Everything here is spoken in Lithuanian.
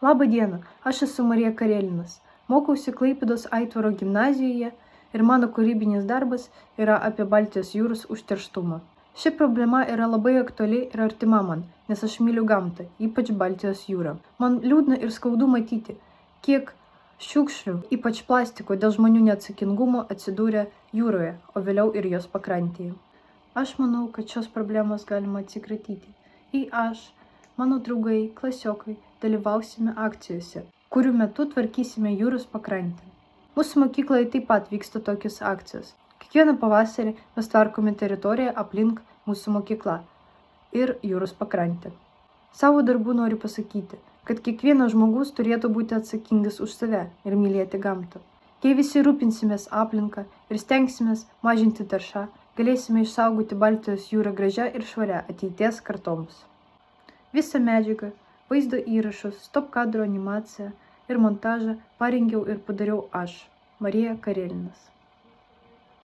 Labą dieną, aš esu Marija Karelinas. Mokausi Klaipėdos Aitvaro gimnazijoje ir mano kūrybinis darbas yra apie Baltijos jūros užterštumą. Ši problema yra labai aktuali ir artima man, nes aš myliu gamtą, ypač Baltijos jūrą. Man liūdna ir skaudu matyti, kiek šiukšlių, ypač plastiko, dėl žmonių neatsakingumo atsidūrė jūroje, o vėliau ir jos pakrantėje. Aš manau, kad šios problemos galima atsikratyti. Jei aš, mano draugai, klasiokai dalyvausime akcijose, kurių metu tvarkysime jūros pakrantę. Mūsų mokykloje taip pat vyksta tokios akcijos. Kiekvieną pavasarį mes tvarkome teritoriją aplink mūsų mokyklą ir jūros pakrantę. Savo darbu noriu pasakyti, kad kiekvienas žmogus turėtų būti atsakingas už save ir mylėti gamtą. Jei visi rūpinsimės aplinką ir stengsimės mažinti taršą, galėsime išsaugoti Baltijos jūrą gražią ir švarią ateities kartoms. Visą medžiagą, vaizdo įrašus, stop kadro animaciją ir montažą parengiau ir padariau aš, Marija Karelinas.